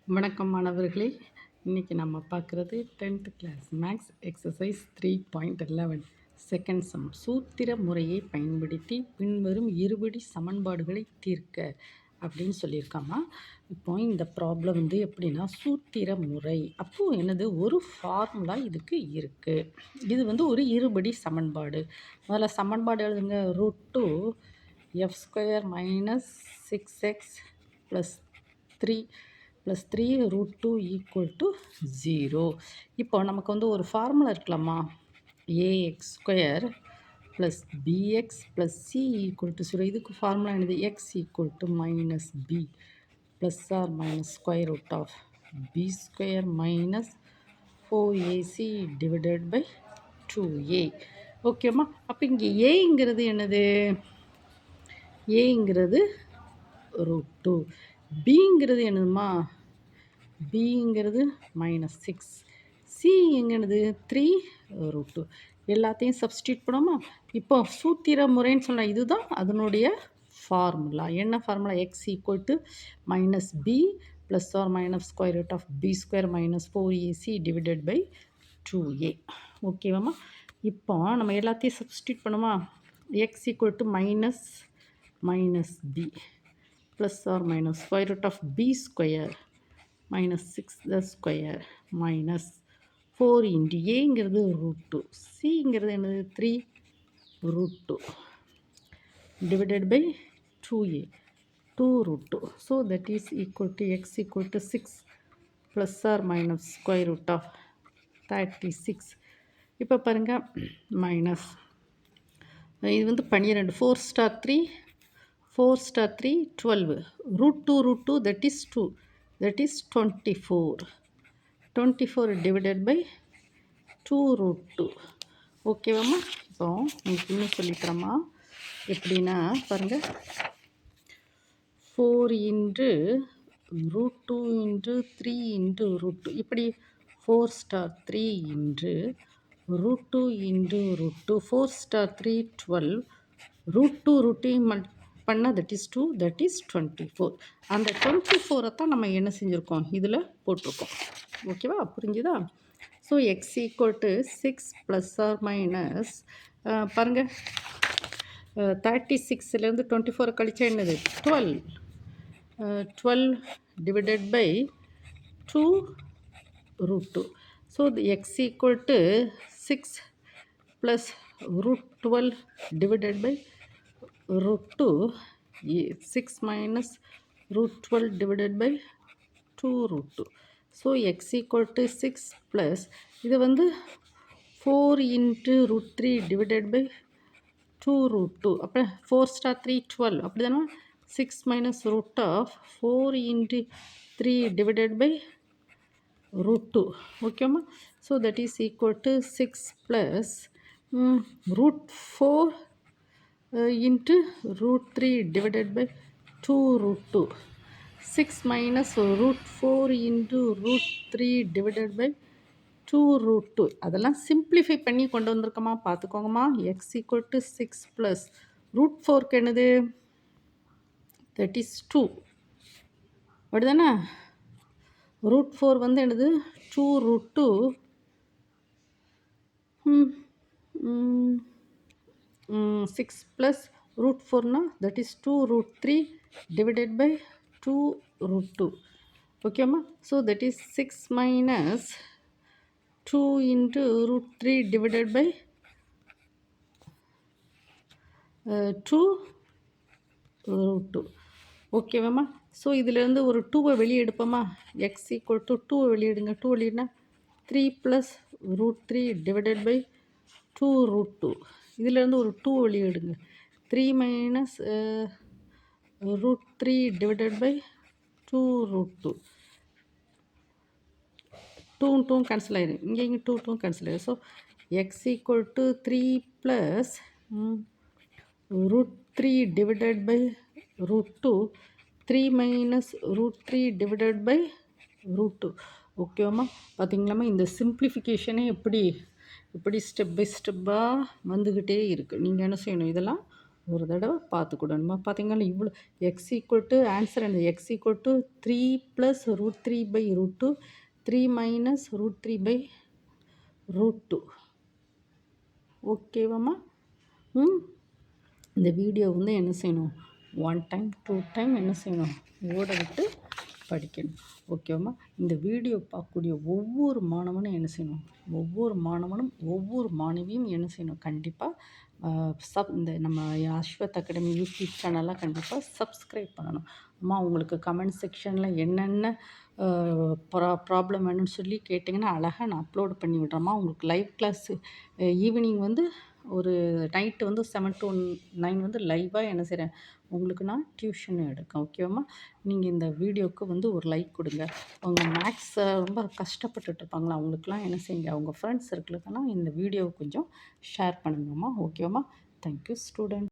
வணக்கம் மாணவர்களே. இன்றைக்கி நம்ம பார்க்குறது 10th class maths exercise 3.11 second sum. சூத்திர முறையை பயன்படுத்தி பின்வரும் இருபடி சமன்பாடுகளை தீர்க்க அப்படின்னு சொல்லியிருக்காமா. இப்போ இந்த ப்ராப்ளம் எப்படின்னா சூத்திர முறை அப்போது என்னது ஒரு ஃபார்முலா இதுக்கு இருக்குது. இது ஒரு இருபடி சமன்பாடு. முதல்ல சமன்பாடு எழுதுங்க. √2 f² - 6x + 3 √2 = 0. இப்போ நமக்கு ஒரு ஃபார்முலா இருக்கலாமா. ax² + bx + c = 0. இதுக்கு ஃபார்முலா என்னது? x - b ± (b² - 4ac / 2a). ஓகேம்மா. அப்போ இங்கே ஏங்கிறது என்னது? ஏங்கிறது √2. பிங்கிறது என்னதுமா? பிங்கிறது -6. சி எங்கனது? 3 √2. எல்லாத்தையும் சப்ஸ்டியூட் பண்ணோமா. இப்போ சூத்திர முறைன்னு சொன்னால் இதுதான் அதனுடைய ஃபார்முலா. என்ன formula? x = -b ± (b² - 4ac / 2a). ஓகேவாம்மா. இப்போ நம்ம எல்லாத்தையும் சப்ஸ்டியூட் பண்ணுமா. x = -b ± (b² - 6² - 4 × ஏங்கிறது √2. சிங்கிறது என்னது? 3 √2 / 2a 2 √2. So that is equal to x = 6 ± (36). இப்போ பாருங்கள் மைனஸ் இது 12 4 * 3 12 √2 that is 2 that is 24 / 2 √2. ஓகேவாம்மா. இப்போ உங்களுக்கு இன்னும் சொல்லித்தரமா எப்படின்னா பாருங்கள். 4 × √2 × 3 × √2 இப்படி 4 * 3 × √2 × √2 4 * 3 12 √2 பண்ணால் தட் இஸ் 2 தட் இஸ் 24. அந்த 24 தான் நம்ம என்ன செஞ்சுருக்கோம்? இதில் போட்டிருக்கோம். ஓகேவா? புரிஞ்சுதா? ஸோ x = 6 ± பாருங்கள் 36லேருந்து 24 கழிச்சா என்னது? 12 / 2 √2. So x = 6 + √12 / √2 6 - √12 / 2 √2. So x = 6 plus இது 4 × √3 / 2 √2. அப்போ 4 * 3 12 அப்படி தானே. 6 - √4 × 3 / √2. ஓகேம்மா. So that is equal to 6 plus √4 × √3 / 2 √2. 6 - √4 × √3 / 2 √2. அதெல்லாம் சிம்பிளிஃபை பண்ணி கொண்டு வந்திருக்கோமா. பார்த்துக்கோங்கம்மா. x = 6 ப்ளஸ் √4க்கு என்னது? தட் இஸ் 2 அப்படிதானே. √4 என்னது? 2 √2 6 ப்ளஸ் √4 தட் இஸ் 2 √3 / 2 √2. ஓகேம்மா. So that is 6 - 2 × √3 / 2 √2. ஓகேவாம்மா. ஸோ இதிலேருந்து ஒரு 2வை வெளியே எடுப்போமா. x = 2வை வெளியிடுங்க. 2 வெளியிடுனா 3 + √3 / 2 √2. இதிலேருந்து ஒரு 2 வெளியே எடுங்க. 3 - √3 / 2 √2. 2 2 கேன்சல் ஆயிடும். இங்கே 2 கேன்சல் ஆயிடும். So x = 3 + √3 / √2 3 - √3 / √2. ஓகேவாம்மா. பார்த்தீங்களாம்மா. இந்த சிம்பிளிஃபிகேஷனே எப்படி ஸ்டெப் பை ஸ்டெப்பாக வந்துக்கிட்டே இருக்குது. நீங்கள் என்ன செய்யணும்? இதெல்லாம் ஒரு தடவை பார்த்துக்கிடணுமா. பார்த்தீங்கன்னா இவ்வளோ எக்ஸ் ஈக்குவல் டு ஆன்சர் என்ன, எக்ஸ் ஈக்குவல் டு 3 + √3/√2 3 - √3/√2. ஓகேவாம்மா? ம் இந்த வீடியோ வந்து என்ன செய்யணும், 1 டைம் 2 டைம் என்ன செய்யணும், ஓட விட்டு படிக்கணும். ஓகேவாம்மா? இந்த வீடியோ பார்க்கக்கூடிய ஒவ்வொரு மாணவனும் என்ன செய்யணும், ஒவ்வொரு மாணவனும் ஒவ்வொரு மாணவியும் என்ன செய்யணும், கண்டிப்பாக இந்த நம்ம அஸ்வத் அகாடமி யூடியூப் சேனல்லாம் கண்டிப்பாக சப்ஸ்கிரைப் பண்ணணும். அம்மா உங்களுக்கு கமெண்ட் செக்ஷனில் என்னென்ன ப்ராப்ளம் வேணும்னு சொல்லி கேட்டிங்கன்னா அழகாக நான் அப்லோட் பண்ணி விடுறேம்மா. உங்களுக்கு லைவ் கிளாஸு ஈவினிங் வந்து ஒரு நைட்டு வந்து 7 to 9 வந்து லைவாக என்ன செய்கிறேன், உங்களுக்கு நான் டியூஷன் எடுக்கேன். ஓகேவாம்மா? நீங்கள் இந்த வீடியோவுக்கு வந்து ஒரு லைக் கொடுங்க. அவங்க மேக்ஸை ரொம்ப கஷ்டப்பட்டுட்டு இருப்பாங்களா, அவங்களுக்குலாம் என்ன செய்யுங்க, அவங்க ஃப்ரெண்ட்ஸ் சர்க்கிளுக்கெல்லாம் இந்த வீடியோவை கொஞ்சம் ஷேர் பண்ணுங்கம்மா. ஓகேவாம்மா? Thank you student.